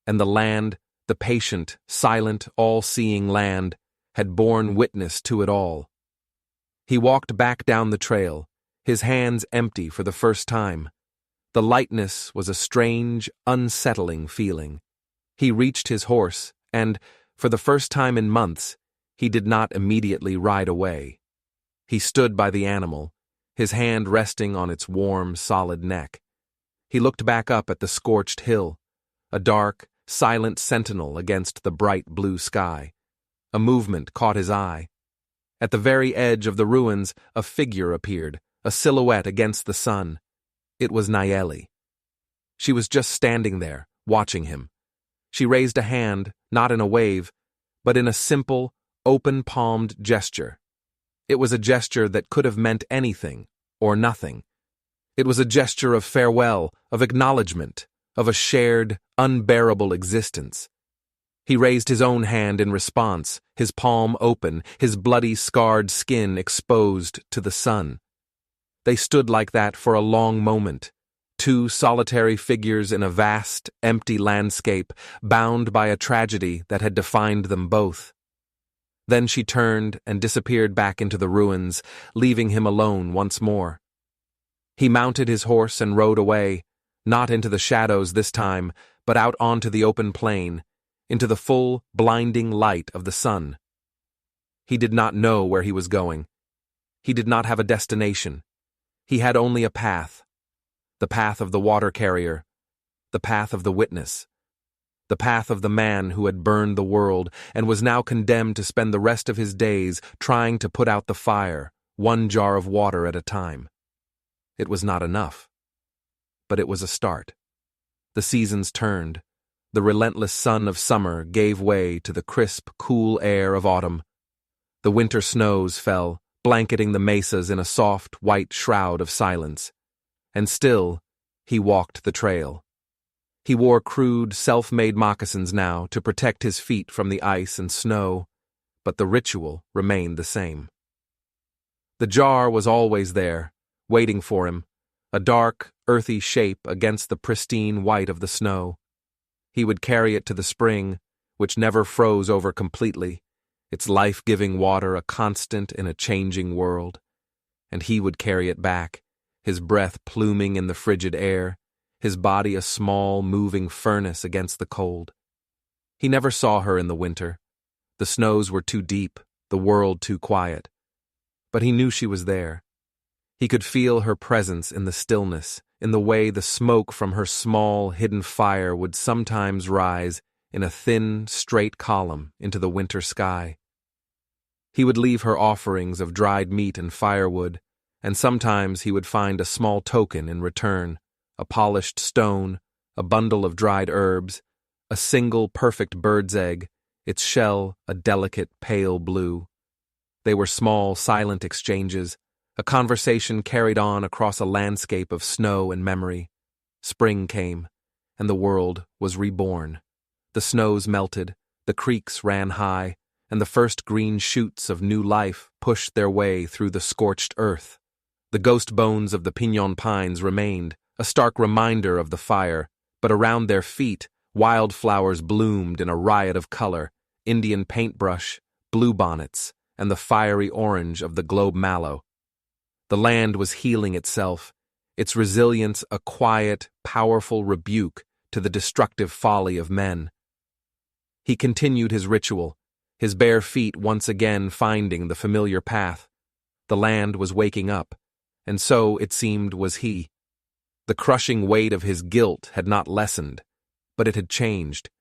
And the land, the patient, silent, all-seeing land, had borne witness to it all. He walked back down the trail, his hands empty for the first time. The lightness was a strange, unsettling feeling. He reached his horse, and, for the first time in months, he did not immediately ride away. He stood by the animal, his hand resting on its warm, solid neck. He looked back up at the scorched hill, a dark, silent sentinel against the bright blue sky. A movement caught his eye. At the very edge of the ruins, a figure appeared, a silhouette against the sun. It was Nayeli. She was just standing there, watching him. She raised a hand, not in a wave, but in a simple, open-palmed gesture. It was a gesture that could have meant anything, or nothing. It was a gesture of farewell, of acknowledgement, of a shared, unbearable existence. He raised his own hand in response, his palm open, his bloody, scarred skin exposed to the sun. They stood like that for a long moment, two solitary figures in a vast, empty landscape, bound by a tragedy that had defined them both. Then she turned and disappeared back into the ruins, leaving him alone once more. He mounted his horse and rode away, not into the shadows this time, but out onto the open plain, into the full, blinding light of the sun. He did not know where he was going. He did not have a destination. He had only a path. The path of the water carrier, the path of the witness, the path of the man who had burned the world and was now condemned to spend the rest of his days trying to put out the fire, one jar of water at a time. It was not enough. But it was a start. The seasons turned. The relentless sun of summer gave way to the crisp, cool air of autumn. The winter snows fell, blanketing the mesas in a soft, white shroud of silence. And still, he walked the trail. He wore crude, self-made moccasins now to protect his feet from the ice and snow, but the ritual remained the same. The jar was always there, waiting for him, a dark, earthy shape against the pristine white of the snow. He would carry it to the spring, which never froze over completely, its life-giving water a constant in a changing world. And he would carry it back, his breath pluming in the frigid air, his body a small, moving furnace against the cold. He never saw her in the winter. The snows were too deep, the world too quiet. But he knew she was there. He could feel her presence in the stillness, in the way the smoke from her small, hidden fire would sometimes rise in a thin, straight column into the winter sky. He would leave her offerings of dried meat and firewood, and sometimes he would find a small token in return, a polished stone, a bundle of dried herbs, a single perfect bird's egg, its shell a delicate pale blue. They were small, silent exchanges, a conversation carried on across a landscape of snow and memory. Spring came, and the world was reborn. The snows melted, the creeks ran high, and the first green shoots of new life pushed their way through the scorched earth. The ghost bones of the piñon pines remained, a stark reminder of the fire, but around their feet, wildflowers bloomed in a riot of color, Indian paintbrush, bluebonnets, and the fiery orange of the globe mallow. The land was healing itself, its resilience a quiet, powerful rebuke to the destructive folly of men. He continued his ritual, his bare feet once again finding the familiar path. The land was waking up, and so, it seemed, was he. The crushing weight of his guilt had not lessened, but it had changed.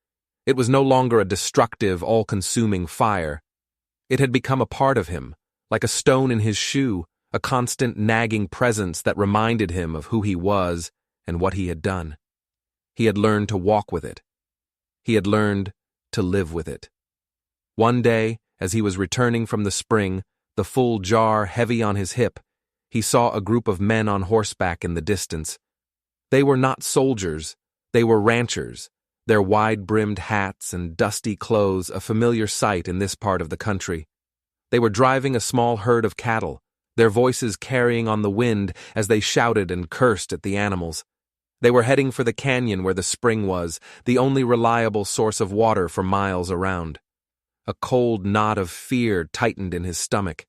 It was no longer a destructive, all-consuming fire. It had become a part of him, like a stone in his shoe, a constant nagging presence that reminded him of who he was and what he had done. He had learned to walk with it. He had learned to live with it. One day, as he was returning from the spring, the full jar heavy on his hip, he saw a group of men on horseback in the distance. They were not soldiers, they were ranchers, their wide-brimmed hats and dusty clothes a familiar sight in this part of the country. They were driving a small herd of cattle, their voices carrying on the wind as they shouted and cursed at the animals. They were heading for the canyon where the spring was, the only reliable source of water for miles around. A cold knot of fear tightened in his stomach.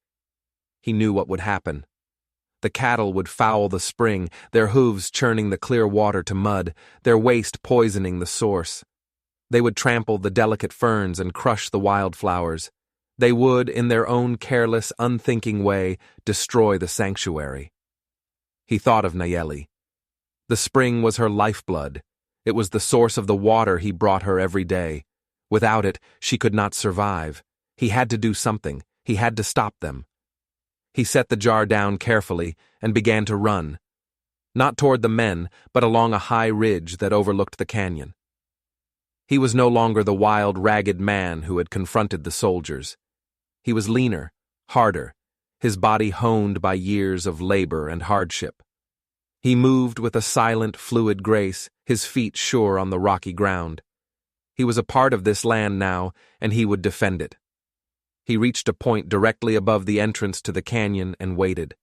He knew what would happen. The cattle would foul the spring, their hooves churning the clear water to mud, their waste poisoning the source. They would trample the delicate ferns and crush the wildflowers. They would, in their own careless, unthinking way, destroy the sanctuary. He thought of Nayeli. The spring was her lifeblood. It was the source of the water he brought her every day. Without it, she could not survive. He had to do something. He had to stop them. He set the jar down carefully and began to run. Not toward the men, but along a high ridge that overlooked the canyon. He was no longer the wild, ragged man who had confronted the soldiers. He was leaner, harder, his body honed by years of labor and hardship. He moved with a silent, fluid grace, his feet sure on the rocky ground. He was a part of this land now, and he would defend it. He reached a point directly above the entrance to the canyon and waited.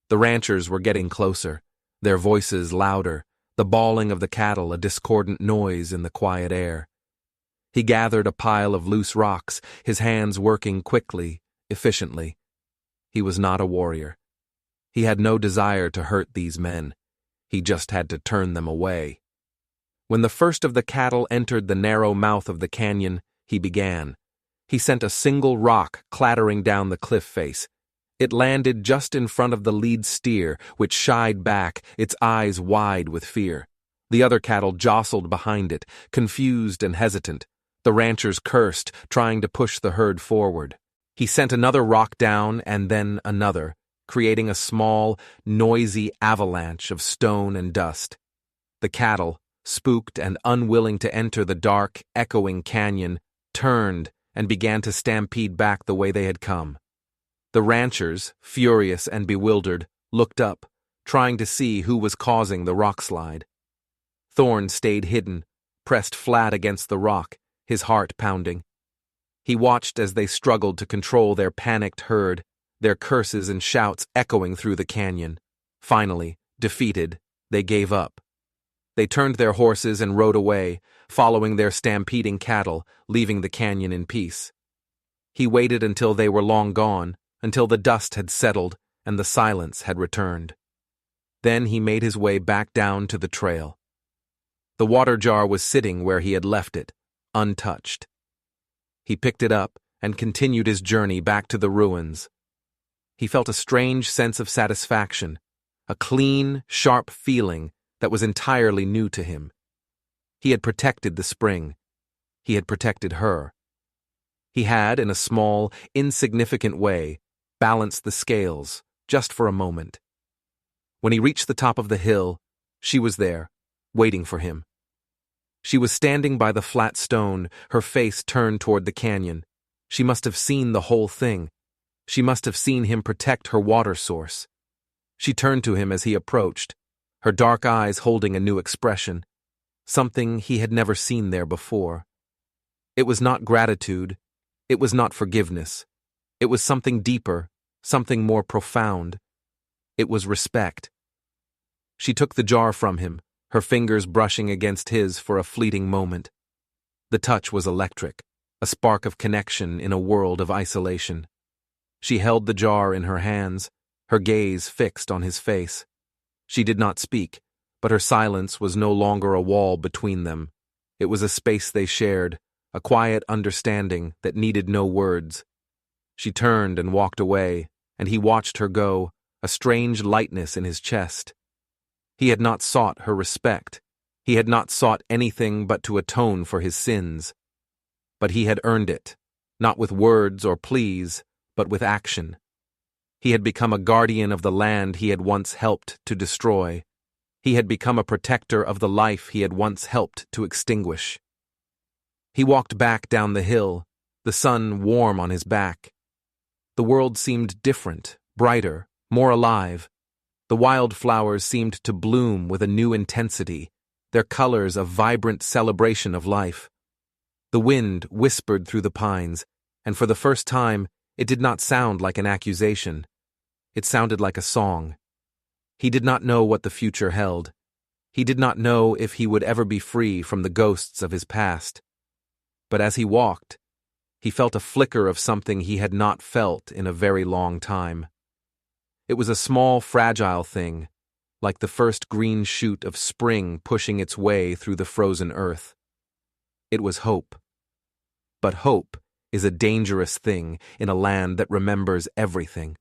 The ranchers were getting closer, their voices louder, the bawling of the cattle a discordant noise in the quiet air. He gathered a pile of loose rocks, his hands working quickly, efficiently. He was not a warrior. He had no desire to hurt these men. He just had to turn them away. When the first of the cattle entered the narrow mouth of the canyon, he began. He sent a single rock clattering down the cliff face. It landed just in front of the lead steer, which shied back, its eyes wide with fear. The other cattle jostled behind it, confused and hesitant. The ranchers cursed, trying to push the herd forward. He sent another rock down and then another, creating a small, noisy avalanche of stone and dust. The cattle, spooked and unwilling to enter the dark, echoing canyon, turned and began to stampede back the way they had come. The ranchers, furious and bewildered, looked up, trying to see who was causing the rock slide. Thorne stayed hidden, pressed flat against the rock, his heart pounding. He watched as they struggled to control their panicked herd, their curses and shouts echoing through the canyon. Finally, defeated, they gave up. They turned their horses and rode away, following their stampeding cattle, leaving the canyon in peace. He waited until they were long gone, until the dust had settled and the silence had returned. Then he made his way back down to the trail. The water jar was sitting where he had left it, untouched. He picked it up and continued his journey back to the ruins. He felt a strange sense of satisfaction, a clean, sharp feeling that was entirely new to him. He had protected the spring. He had protected her. He had, in a small, insignificant way, balanced the scales, just for a moment. When he reached the top of the hill, she was there, waiting for him. She was standing by the flat stone, her face turned toward the canyon. She must have seen the whole thing. She must have seen him protect her water source. She turned to him as he approached, her dark eyes holding a new expression, something he had never seen there before. It was not gratitude. It was not forgiveness. It was something deeper, something more profound. It was respect. She took the jar from him, her fingers brushing against his for a fleeting moment. The touch was electric, a spark of connection in a world of isolation. She held the jar in her hands, her gaze fixed on his face. She did not speak, but her silence was no longer a wall between them. It was a space they shared, a quiet understanding that needed no words. She turned and walked away, and he watched her go, a strange lightness in his chest. He had not sought her respect. He had not sought anything but to atone for his sins. But he had earned it, not with words or pleas, but with action. He had become a guardian of the land he had once helped to destroy. He had become a protector of the life he had once helped to extinguish. He walked back down the hill, the sun warm on his back. The world seemed different, brighter, more alive. The wildflowers seemed to bloom with a new intensity, their colors a vibrant celebration of life. The wind whispered through the pines, and for the first time, it did not sound like an accusation. It sounded like a song. He did not know what the future held. He did not know if he would ever be free from the ghosts of his past. But as he walked, he felt a flicker of something he had not felt in a very long time. It was a small, fragile thing, like the first green shoot of spring pushing its way through the frozen earth. It was hope. But hope is a dangerous thing in a land that remembers everything.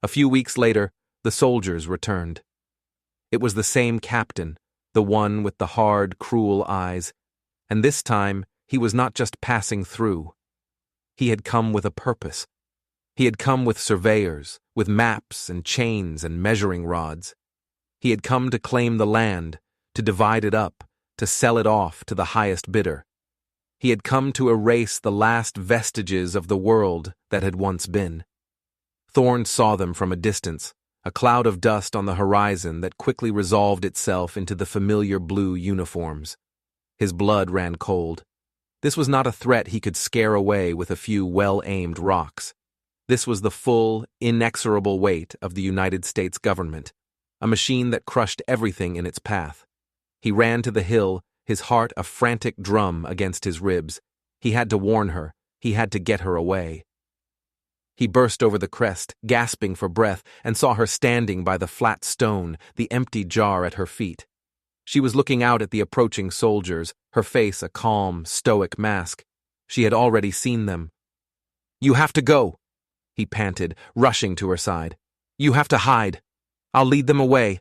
A few weeks later, the soldiers returned. It was the same captain, the one with the hard, cruel eyes, and this time he was not just passing through. He had come with a purpose. He had come with surveyors, with maps and chains and measuring rods. He had come to claim the land, to divide it up, to sell it off to the highest bidder. He had come to erase the last vestiges of the world that had once been. Thorne saw them from a distance, a cloud of dust on the horizon that quickly resolved itself into the familiar blue uniforms. His blood ran cold. This was not a threat he could scare away with a few well-aimed rocks. This was the full, inexorable weight of the United States government, a machine that crushed everything in its path. He ran to the hill, his heart a frantic drum against his ribs. He had to warn her. He had to get her away. He burst over the crest, gasping for breath, and saw her standing by the flat stone, the empty jar at her feet. She was looking out at the approaching soldiers, her face a calm, stoic mask. She had already seen them. "You have to go," he panted, rushing to her side. "You have to hide. I'll lead them away.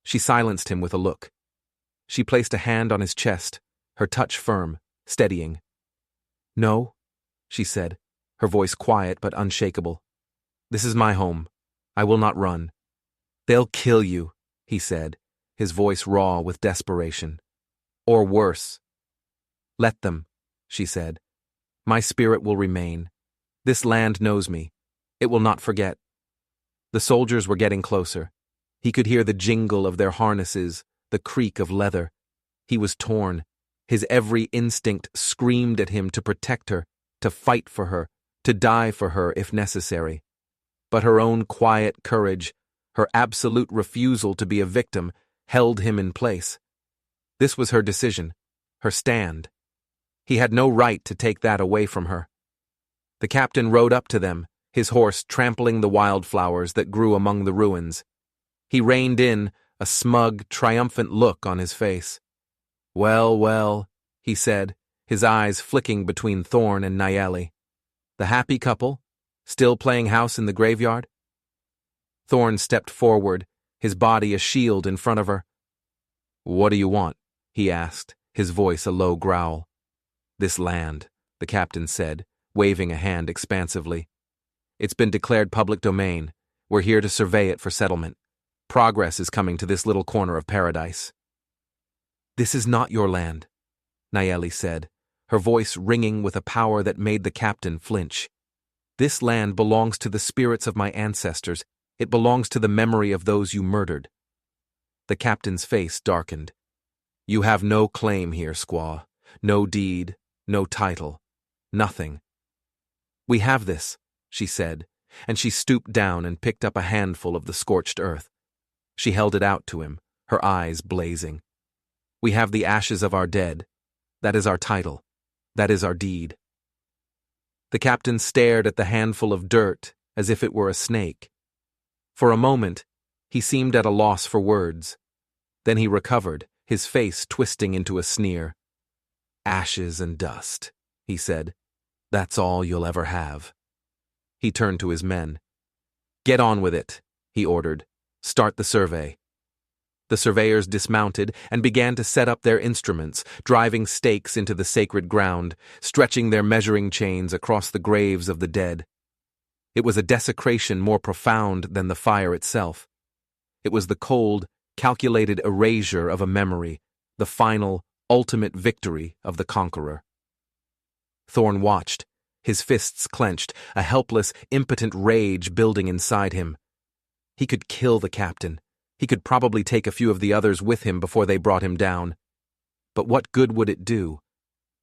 She silenced him with a look. She placed a hand on his chest, her touch firm, steadying. "No," she said, her voice quiet but unshakable. "This is my home. I will not run." "They'll kill you," he said, his voice raw with desperation. "Or worse." "Let them," she said. "My spirit will remain. This land knows me. It will not forget." The soldiers were getting closer. He could hear the jingle of their harnesses, the creak of leather. He was torn. His every instinct screamed at him to protect her, to fight for her, to die for her if necessary. But her own quiet courage, her absolute refusal to be a victim, held him in place. This was her decision, her stand. He had no right to take that away from her. The captain rode up to them, his horse trampling the wildflowers that grew among the ruins. He reined in, a smug, triumphant look on his face. "Well, well," he said, his eyes flicking between Thorne and Nayeli. "The happy couple? Still playing house in the graveyard?" Thorne stepped forward, his body a shield in front of her. "What do you want?" he asked, his voice a low growl. "This land," the captain said, waving a hand expansively. "It's been declared public domain. We're here to survey it for settlement. Progress is coming to this little corner of paradise." "This is not your land," Nayeli said, her voice ringing with a power that made the captain flinch. "This land belongs to the spirits of my ancestors. It belongs to the memory of those you murdered." The captain's face darkened. "You have no claim here, squaw. No deed, no title, nothing." "We have this," she said, and she stooped down and picked up a handful of the scorched earth. She held it out to him, her eyes blazing. "We have the ashes of our dead. That is our title. That is our deed." The captain stared at the handful of dirt as if it were a snake. For a moment, he seemed at a loss for words. Then he recovered, his face twisting into a sneer. "Ashes and dust," he said. "That's all you'll ever have." He turned to his men. "Get on with it," he ordered. "Start the survey." The surveyors dismounted and began to set up their instruments, driving stakes into the sacred ground, stretching their measuring chains across the graves of the dead. It was a desecration more profound than the fire itself. It was the cold, calculated erasure of a memory, the final, ultimate victory of the conqueror. Thorne watched, his fists clenched, a helpless, impotent rage building inside him. He could kill the captain. He could probably take a few of the others with him before they brought him down. But what good would it do?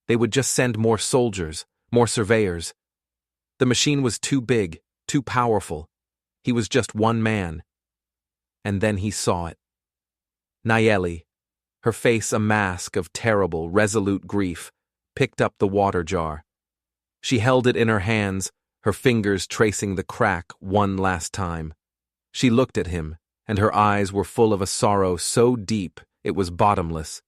They would just send more soldiers, more surveyors. The machine was too big, too powerful. He was just one man. And then he saw it. Nayeli, her face a mask of terrible, resolute grief, picked up the water jar. She held it in her hands, her fingers tracing the crack one last time. She looked at him, and her eyes were full of a sorrow so deep it was bottomless.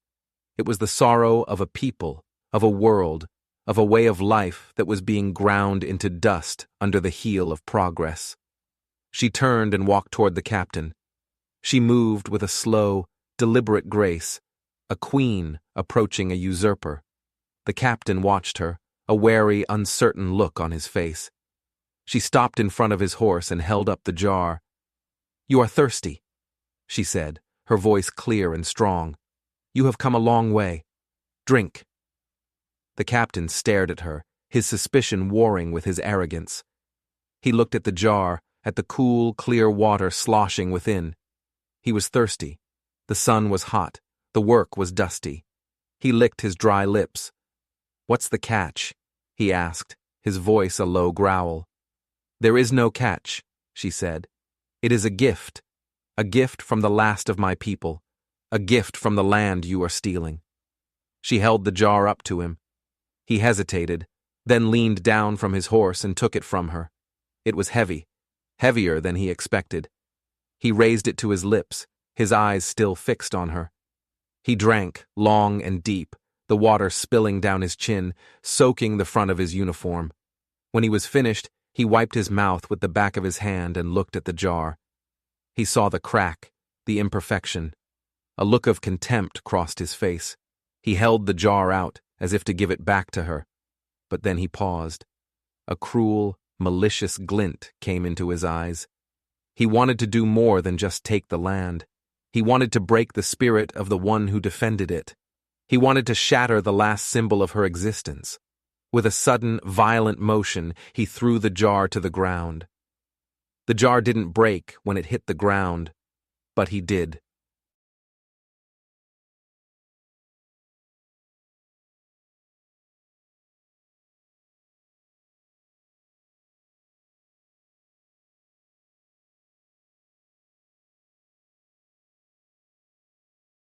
It was the sorrow of a people, of a world, of a way of life that was being ground into dust under the heel of progress. She turned and walked toward the captain. She moved with a slow, deliberate grace, a queen approaching a usurper. The captain watched her, a wary, uncertain look on his face. She stopped in front of his horse and held up the jar. "You are thirsty," she said, her voice clear and strong. "You have come a long way. Drink." The captain stared at her, his suspicion warring with his arrogance. He looked at the jar, at the cool, clear water sloshing within. He was thirsty. The sun was hot. The work was dusty. He licked his dry lips. "What's the catch?" he asked, his voice a low growl. "There is no catch," she said. "It is a gift from the last of my people, a gift from the land you are stealing." She held the jar up to him. He hesitated, then leaned down from his horse and took it from her. It was heavy, heavier than he expected. He raised it to his lips, his eyes still fixed on her. He drank, long and deep, the water spilling down his chin, soaking the front of his uniform. When he was finished, he wiped his mouth with the back of his hand and looked at the jar. He saw the crack, the imperfection. A look of contempt crossed his face. He held the jar out, as if to give it back to her. But then he paused. A cruel, malicious glint came into his eyes. He wanted to do more than just take the land. He wanted to break the spirit of the one who defended it. He wanted to shatter the last symbol of her existence. With a sudden, violent motion, he threw the jar to the ground. The jar didn't break when it hit the ground, but he did.